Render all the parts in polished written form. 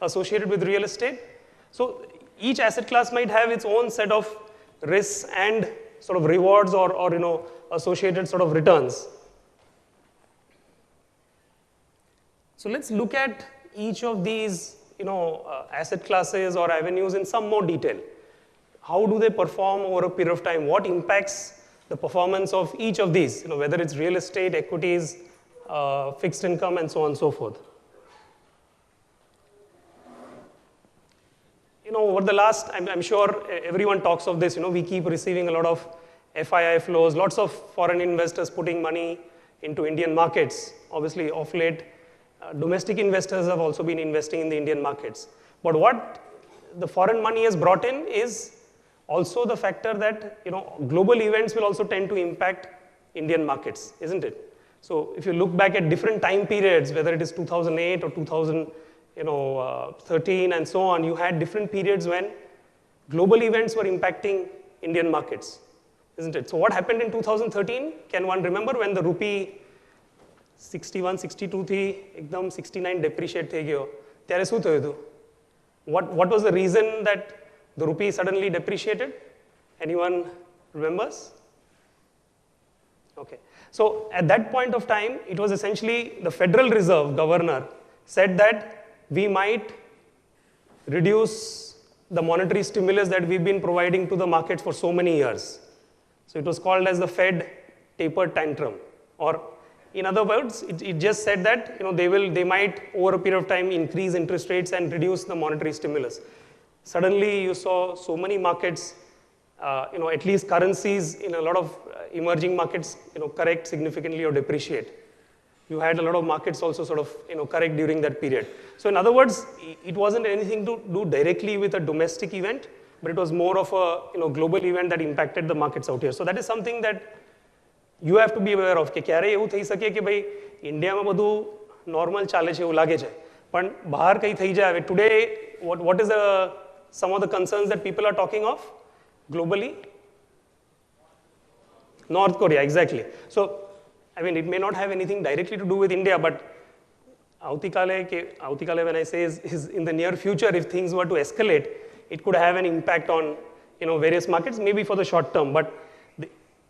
associated with real estate. So each asset class might have its own set of risks and sort of rewards or associated sort of returns. So let's look at each of these asset classes or avenues in some more detail. How do they perform over a period of time? What impacts the performance of each of these, whether it's real estate, equities, fixed income, and so on and so forth. Over the last, I'm sure everyone talks of this, we keep receiving a lot of FII flows, lots of foreign investors putting money into Indian markets. Obviously, of late, domestic investors have also been investing in the Indian markets. But what the foreign money has brought in is also the factor that global events will also tend to impact Indian markets, isn't it? So if you look back at different time periods, whether it is 2008 or 2013 and so on, you had different periods when global events were impacting Indian markets, isn't it? So what happened in 2013? Can one remember when the rupee 61, 62 thi, ekdam 69 depreciate થઈ ગયો ત્યારે શું થયું હતું? What was the reason that the rupee suddenly depreciated? Anyone remembers? Okay. So at that point of time, it was essentially the Federal Reserve governor said that we might reduce the monetary stimulus that we've been providing to the markets for so many years. So it was called as the Fed taper tantrum. Or in other words, it just said that they might over a period of time increase interest rates and reduce the monetary stimulus. Suddenly you saw so many markets, at least currencies in a lot of emerging markets, correct significantly or depreciate. You had a lot of markets also sort of correct during that period. So in other words, it wasn't anything to do directly with a domestic event, but it was more of a global event that impacted the markets out here. So that is something that you have to be aware of. કે ક્યારે એવું થઈ શકે કે ભાઈ ઇન્ડિયામાં બધું normal ચાલે છે એવું લાગે છે, પણ બહાર કંઈ થઈ જાય. Today, what is some of the concerns that people are talking of globally? North Korea, exactly. So, I mean, it may not have anything directly to do with India, but avtikale when I say is in the near future, if things were to escalate, it could have an impact on various markets, maybe for the short term,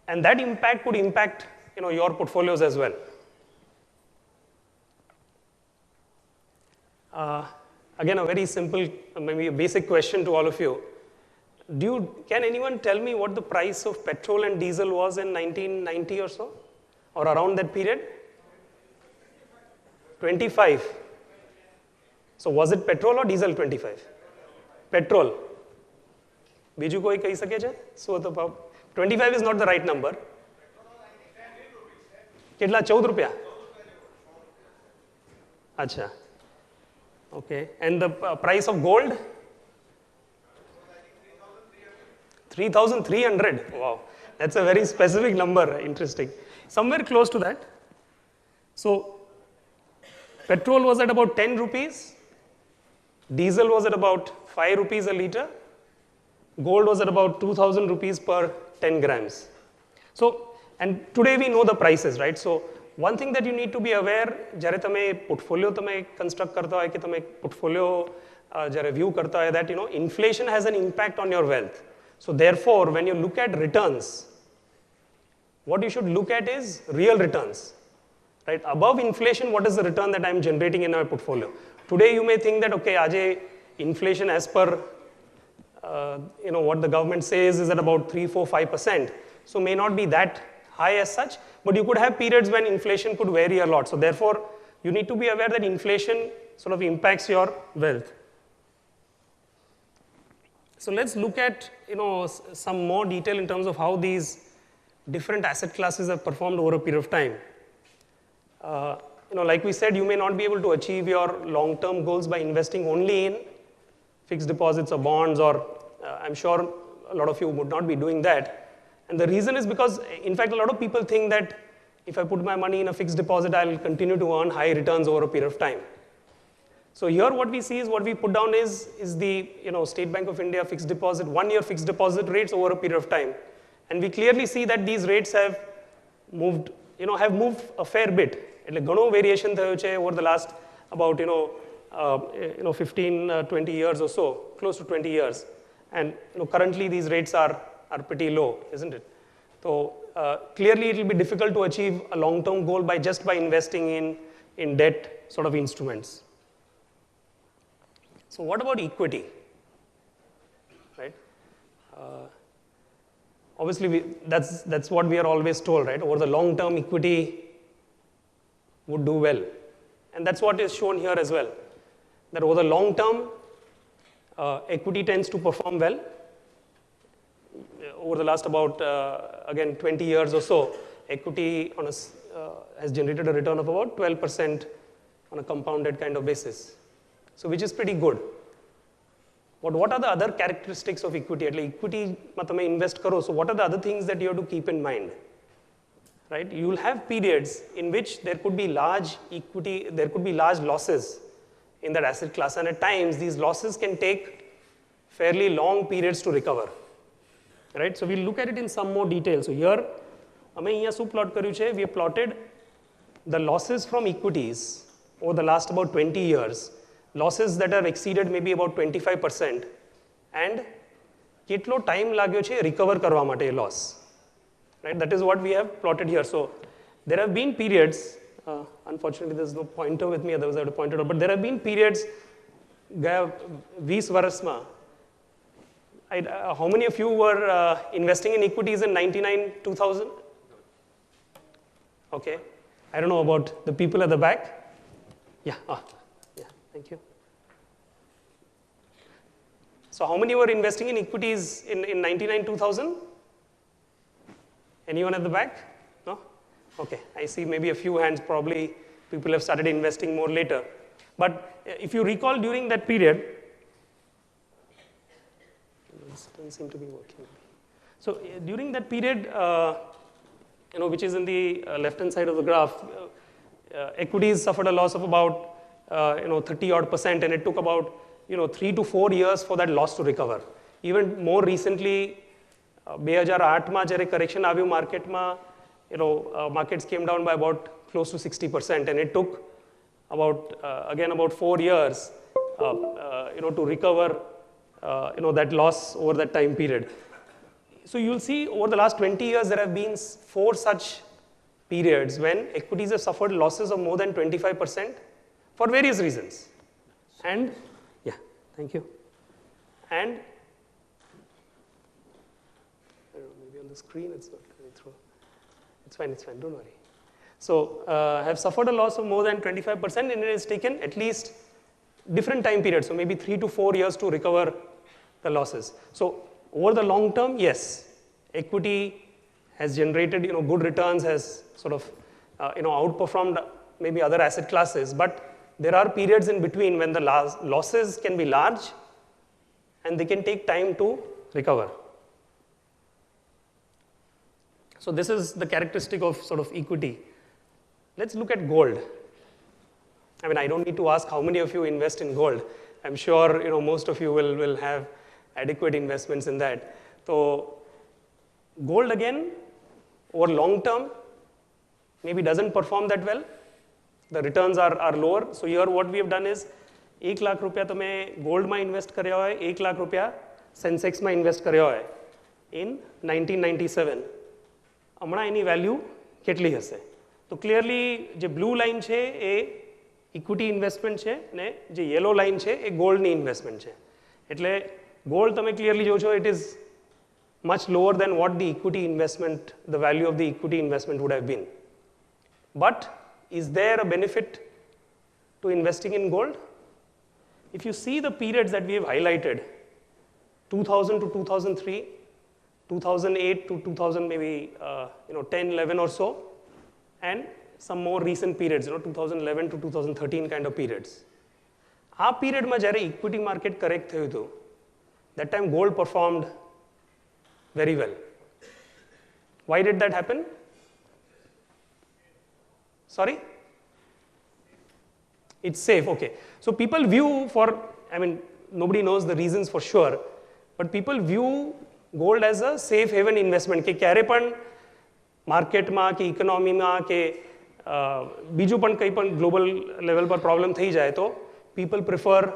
and that impact could impact your portfolios as well. Again, a very simple, maybe a basic question to all of you. Can anyone tell me what the price of petrol and diesel was in 1990 or so? Or around that period? 25. So was it petrol or diesel 25? Petrol. Biju koi kahi sake chhe? So 25 is not the right number. Ketla 14 rupiya? Acha. Okay. And the price of gold? 3,300. Wow. That's a very specific number. Interesting. Somewhere close to that. So, petrol was at about 10 rupees. Diesel was at about 5 rupees a liter. Gold was at about 2,000 rupees per 10 grams. So, and today we know the prices, right? So, one thing that you need to be aware, jare tame portfolio construct karta hai, ki tame portfolio jare view karta hai, that inflation has an impact on your wealth. So therefore, when you look at returns, what you should look at is real returns, right? Above inflation, what is the return that I'm generating in my portfolio? Today, you may think that, okay, aaj inflation as per what the government says is at about 3, 4, 5%. So may not be that high as such, but you could have periods when inflation could vary a lot. So therefore, you need to be aware that inflation sort of impacts your wealth. So let's look at some more detail in terms of how these different asset classes have performed over a period of time. Like we said, you may not be able to achieve your long-term goals by investing only in fixed deposits or bonds, or I'm sure a lot of you would not be doing that. And the reason is because, in fact, a lot of people think that if I put my money in a fixed deposit, I'll continue to earn high returns over a period of time. So here what we see is, what we put down is the State Bank of India fixed deposit, 1-year fixed deposit rates over a period of time. And we clearly see that these rates have moved a fair bit. એટલે ઘણો variation થયો છે over the last about 20 years or so, close to 20 years. And currently these rates are pretty low, isn't it? So clearly it will be difficult to achieve a long-term goal just by investing in debt sort of instruments. So what about equity, right? Obviously, that's what we are always told, right? Over the long term, equity would do well. And that's what is shown here as well. That over the long term, equity tends to perform well. Over the last about, again, 20 years or so, equity has generated a return of about 12% on a compounded kind of basis. So which is pretty good. But what are the other characteristics of equity? Equity में invest करो, so what are the other things that you have to keep in mind? Right? You will have periods in which there could be large losses in that asset class, and at times these losses can take fairly long periods to recover. Right? So we'll look at it in some more detail. So here, we have plotted the losses from equities over the last about 20 years. Losses that have exceeded maybe about 25%, and કેટલો time લાગ્યો છે recover કરવા માટે loss. Right? That is what we have plotted here. So there have been periods, unfortunately there's no pointer with me, otherwise I would have pointed out, but there have been periods, ગયા 20 વર્ષમાં, how many of you were investing in equities in 99, 2000? Okay. I don't know about the people at the back. Yeah. Thank you. So how many were investing in equities in 99, 2000? Anyone at the back? No? Okay, I see maybe a few hands, probably people have started investing more later. But if you recall during that period, this doesn't seem to be working. So during that period, which is in the left-hand side of the graph, equities suffered a loss of about 30-odd%, and it took about 3 to 4 years for that loss to recover. Even more recently, 2008 જ્યારે correction આવ્યું marketમાં, markets came down by about close to 60%, and it took about 4 years, to recover, that loss over that time period. So you'll see over the last 20 years there have been 4 such periods when equities have suffered losses of more than 25% for various reasons. And yeah, thank you. And I don't know, maybe on the screen it's not coming through. It's fine, don't worry. So have suffered a loss of more than 25%, and it has taken at least different time periods, so maybe 3 to 4 years to recover the losses. So over the long term, yes, equity has generated good returns, has sort of outperformed maybe other asset classes, but there are periods in between when the losses can be large and they can take time to recover. So this is the characteristic of sort of equity. Let's look at gold. I mean, I don't need to ask how many of you invest in gold. I'm sure most of you will have adequate investments in that. So gold again, over long term, maybe doesn't perform that well. The returns are lower. So here what we have done is 1 lakh રૂપિયા તમે ગોલ્ડમાં invest કર્યા હોય, 1 લાખ રૂપિયા સેન્સેક્સમાં invest કર્યા હોય in 1997. હમણાં એની value કેટલી હશે? તો ક્લિયરલી જે બ્લુ લાઇન છે એ ઇક્વિટી ઇન્વેસ્ટમેન્ટ છે, અને જે યલો લાઇન છે એ ગોલ્ડની ઇન્વેસ્ટમેન્ટ છે. એટલે gold તમે ક્લિયરલી જોશો, it is much lower than what the equity investment, the value of the equity investment would have been. But is there a benefit to investing in gold? If you see the periods that we have highlighted, 2000 to 2003, 2008 to 2000 maybe 10, 11 or so, and some more recent periods, 2011 to 2013 kind of periods. આ પીરિયડમાં જ્યારે equity market correct થયું હતું, that time gold performed very well. Why did that happen? Sorry? It's safe, okay. So people view nobody knows the reasons for sure, but people view gold as a safe haven investment. કે ક્યારે પણ માર્કેટમાં કે ઇકોનોમીમાં કે બીજું પણ કંઈ પણ ગ્લોબલ લેવલ પર પ્રોબ્લેમ થઈ જાય તો people prefer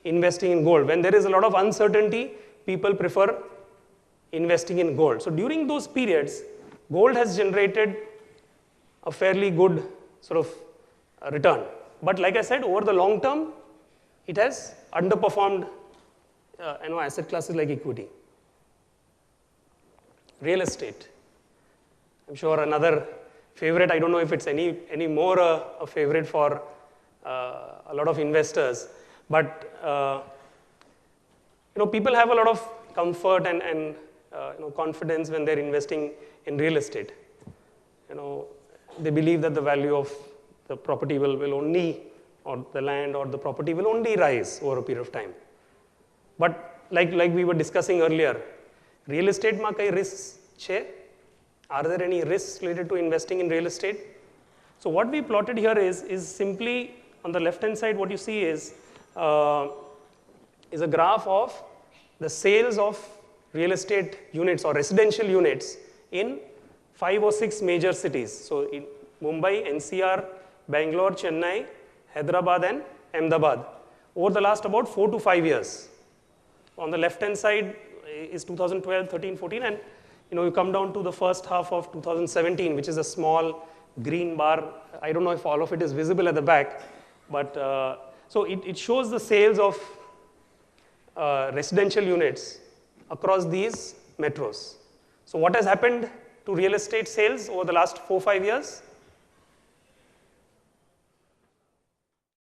investing in gold. When there is a lot of uncertainty, people prefer investing in gold. So during those periods, gold has generated a fairly good sort of return. But like I said, over the long term, it has underperformed asset classes like equity. Real estate. I'm sure another favorite. I don't know if it's any more a favorite for a lot of investors. But people have a lot of comfort and confidence when they're investing in real estate. They believe that the value of the property will only, or the land or the property will only rise over a period of time. But like we were discussing earlier, real estate ma kai risks che? Are there any risks related to investing in real estate? So what we plotted here is simply on the left hand side, what you see is a graph of the sales of real estate units or residential units in 5 or 6 major cities. So in Mumbai, NCR, Bangalore, Chennai, Hyderabad and Ahmedabad over the last about 4 to 5 years. On the left hand side is 2012, 13, 14 and you come down to the first half of 2017, which is a small green bar. I don't know if all of it is visible at the back, but so it shows the sales of residential units across these metros. So what has happened to real estate sales over the last 4-5 years?